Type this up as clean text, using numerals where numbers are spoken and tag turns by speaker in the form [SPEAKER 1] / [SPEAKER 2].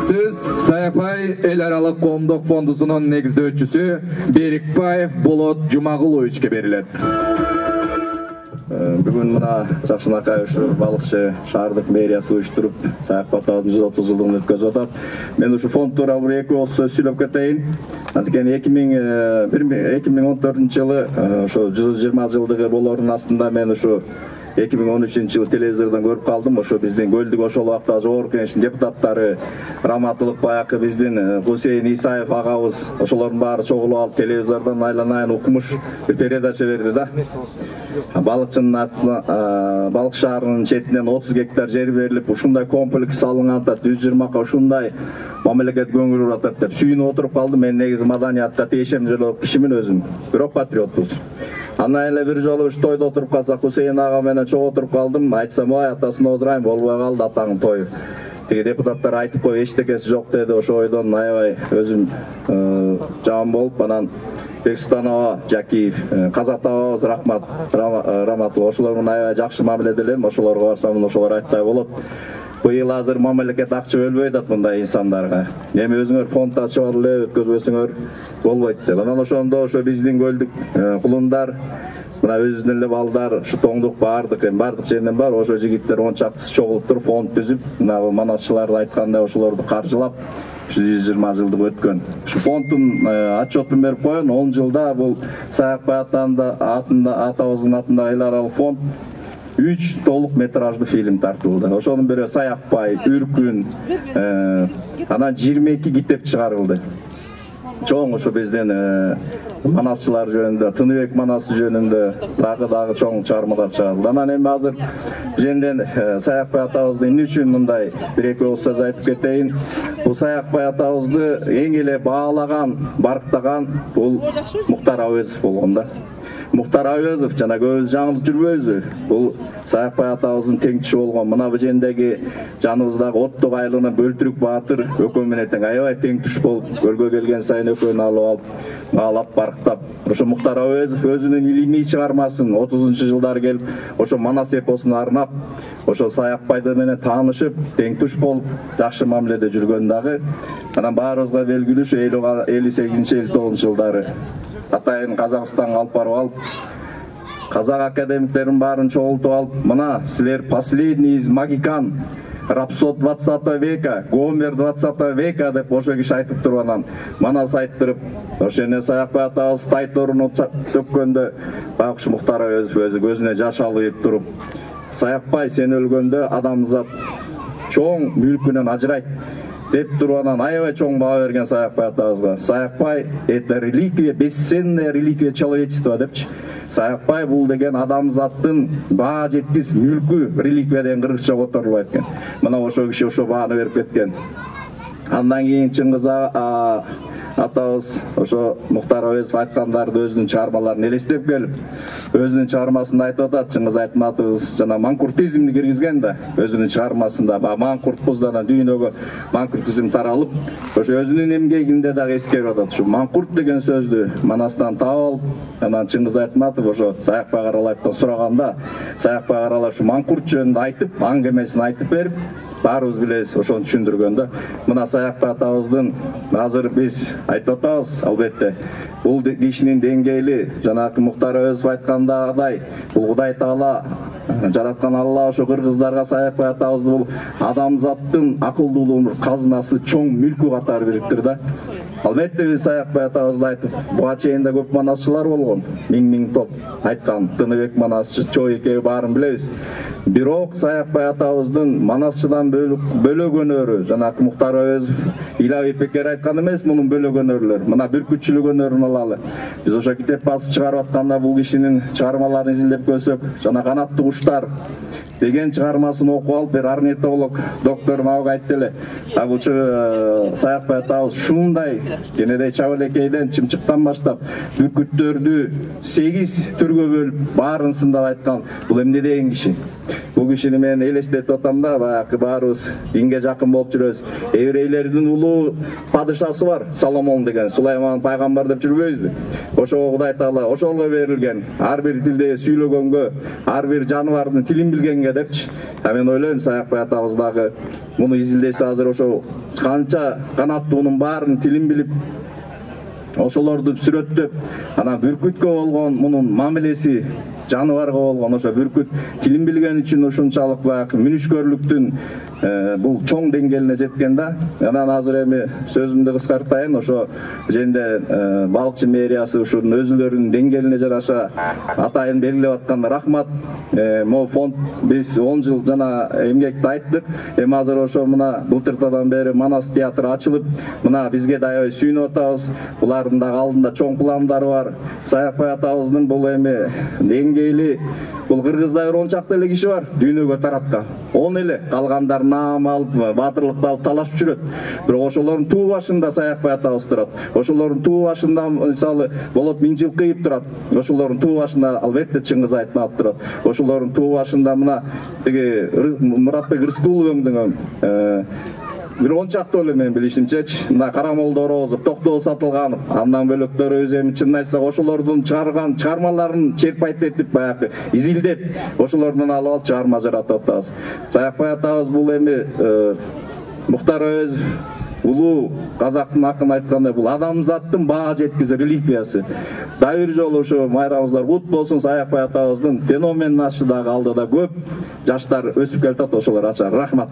[SPEAKER 1] Söz Sayakbay El Aralык Коомдук фондусунун негиздөөчүсү Берикбаев Болот Жумагуловичке берилет.
[SPEAKER 2] Бүгүн мына Жакшынакай ушу балыкчы шаардык мэриясы уюштуруп Саякбай атабыздын 130 жылдыгын өткөзүп атат. Мен ушу фонд тууралуу эки ооз сөз сүйлөп кетейин. Анткени 2014 жылы ошо 120 жылдыгы болоорунун астында мен ушу 2013 жылы телевизордон көрүп калдым. Ошо биздин Көлдүк ошол убакта жогорку кеңештин депутаттары Раматылык баякы биздин Хусейин Исаев агабыз ошолордун баары чогулуп алып телевизордон айланайын укмуш бир передача берди да. Балык шаарынын четинен 30 гектар жер берилип, ушундай комплекс салынган атат, 120 ушундай мамлекет көңүл бурат деп сүйүнүп отуруп калдым. Мен негизи маданиятта тиешем жолу кишимин өзүм, бирок патриотпуз. Андан эле бир жолу уш тойдо отуруп калсак, Хусейин ага менен чогуу отуруп калдым. Айтсам, ой, атасын оздурайын, болбой калды атаңын тою. Тиги депутаттар айтып коюп эчтекеси жок деди. Ошо ойдон аябай өзүм жаман болуп, анан Бексутанова, Жакиев, Казатабабыз Раматов, ошолор менен аябай жакшы мамиле элем. Ошолорго барсам, ошолор айттай болот. Быйыл азыр мамлекет акча бөлбөй атат мындай инсандарга. Эми өзүңөр фонд ачып алып эле өткөзбөсөңөр болбойт деп. Анан ошондо ошо биздин Көлдүк кулундар, мына өзүнүн эле балдар, ушу тоңдук бардык жерден бар, ошо жигиттер 10 чактысы чогулуп туруп фонд түзүп, мына манасчыларды айткандай ошолорду каржылап 120 жылдык өткөн. Ушу фонддун отчетун берип коеюн. 10 жылда бул Саякбай атабыздын атындагы эл аралык фонд 3 толук метражды фильм тартылды. Ошонун бири Саякбай, Үркүн, анан 22 китеп чыгарылды. Чоң ошо биздин манасчылар жөнүндө, Тыныбек манасы жөнүндө дагы чоң чыгармалар чыгарылды. Анан эми азыр женден Саякбай атабызды эмне үчүн мындай бир-эки ооз сөз айтып кетейин. Бул Саякбай атабызды эң эле баалаган, барктаган бул Муктар Әуезов болгон да. Муктар Әуезов жана көбүбүз жаңылып жүрбөйбүзбү? Бул Саякбай атабыздын теңчү болгон, мына бул жендеги жаныбыздагы Оттук айлыгынын Бөлтүрүк баатыр экөө менен тең аябай тең туш болуп, көлгө келген сайын экөөнү алып алып, маалап барктап. Ошо Муктар Әуезов өзүнүн илимий чыгармасын 30-жылдары келип, ошо Манас эпосун арнап, ошо Саякбайды менен таанышып, тең туш болуп, жакшы мамиледе жүргөн дагы. Анан баарыбызга белгилүү ушу 58-59 жылдары атайын Казакстанга алып барып алып, казак академиктерин баарын чогултуп алып, мына силер последний из магикан, рапсод 20 века, Гомер 20 века деп ошо киши айтып туруп, анан Манас айттырып, ошо эне Саякбай атабыз тайторуну төккөндө, баягы ушу Муктар Әуезов өзү көзүнө жаш алып туруп, Саякбай сен өлгөндө адамзат чоң мүлкүнөн ажырайт деп туруп, анан аябай чоң баа берген Саякбай атабызга. Саякбай это реликвия, бесценная реликвия человечества депчи. Саякбай бул деген адамзаттын баа жеткис мүлкү, реликвия деген кыргызча которулат экен. Мына ошо киши ошо бааны берип кеткен. Андан кийин Чыңгыз атабыз ошо Муктар Әуезов айткандарды өзүнүн чыгармаларын элестеп келип, өзүнүн чыгармасында айтып атат. Чыңгыз Айтматовубуз жана манкуртизмди киргизген да өзүнүн чыгармасында. Манкуртпуз да дүйнөгө манкуртизм таралып, ошо өзүнүн эмгегинде дагы эскерип атат. Ушу манкурт деген сөздү Манастан таап алып, анан Чыңгыз Айтматов ошо Саякбай Каралаевден сураганда, Саякбай Каралаев ушу манкурт жөнүндө айтып, аңгемесин айтып берип, баарыбыз билебиз, ошону түшүндүргөн да. Мына Саякбай атабыздын азыр биз айтып атабыз, албетте бул кишинин деңгээли жанагы Муктар Әуезов айткандагыдай, бул Кудай Таала жараткан Алла ошо кыргыздарга Саякбай атабызды бул адамзаттын акылдуулуунун казынасы, чоң мүлкү катары бириктир да. Албетте биз Саякбай атабызды айтып, буга чейин да көп манасчылар болгон, миң топ айткан Тыныбек манасчы, Чоо экөө баарын билебиз. Бирок Саякбай атабыздын манасчыдан бөлөгөнөрү, жанагы Муктар Әуезов Илави Пекер айткан эмес, мунун бөлөгөнөрлөр. Мына бүркүтчүлүк өнөрүн алалы. Биз ошо китеп басып чыгарып атканда бул кишинин чыгармаларын изилдеп көрсөк, жана Канаттуу куштар деген чыгармасын окуп алып, бир орнитолог доктор мага айтты эле. Бул Саякбай атабыз ушундай кенедей чабылекейден, чымчыктан баштап бүркүттөрдү 8 түргө бөлүп, баарын сындап айткан. Бул эмне деген киши? Бул кишини мен элестетип атам да, баягы баарыбыз динге жакын болуп жүрөбүз. Еврейлердин улуу падышасы бар, Соломон деген, Сулайман пайгамбар деп жүрбөйбүзбү? Ошого Кудай Таала ошолго берилген, ар бир тилде сүйлөгөнгө, ар бир жан жаныбардын тилин билгенге депчи. Мен ойлойм Саякбай атабыз дагы муну изилдесе азыр ошо канча канаттуунун баарынын тилин билип ошолорду сүрөттөп, анан бүркүткө болгон мунун мамилеси, жаныбарга болгон ошо бүркүт тилин билген үчүн ушунчалык баягы мүнүшкөрлүктүн бул чоң деңгээлине жеткен да. Анан азыр эми сөзүмдү кыскартайын, ошо жерде балыкчы мэриясы ушунун өзүлөрүнүн деңгээлине жараша атайын белгилеп аткан рахмат. Могу фонд биз 10 жыл жана эмгекти айттык. Эми азыр ошо мына былтыртадан бери Манас театры ачылып, мына бизге да аябай сүйүнүп атабыз. Булардын дагы алдында чоң пландары бар. Саякбай атабыздын бул эми деңгээли, бул кыргызда 10 чакты эле киши бар дүйнөгө тараткан. 10 эле, калгандар наам алып, баатырлыкты алып талашып жүрөт. Бирок ошолордун туу башында Саякбай атабыз турат. Ошолордун туу башында мисалы Болот Миңжилкыев турат. Ошолордун туу башында албетте Чыңгыз Айтматов турат. Ошолордун туу башында мына тиги Муратбек Рыскуловдун бир 10 чакты эле мен билишимчечи, мына Карамолдо Орозов, Токтогул Сатылганов, андан бөлөктөрү өзү эми чынын айтсак ошолордун чыгарган чыгармаларын черпайт этип баягы изилдеп, ошолордон алып алып чыгарма жаратып атабыз. Саякбай атабыз бул эми Мухтар Әуезов улуу казактын акын айткандай бул адамзаттын баа жеткизер реликвиясы. Дагы бир жолу ошо майрамыңыздар кут болсун. Саякбай атабыздын феноменин ашы дагы алдыда көп жаштар өсүп келатат, ошолор ачар. Рахмат.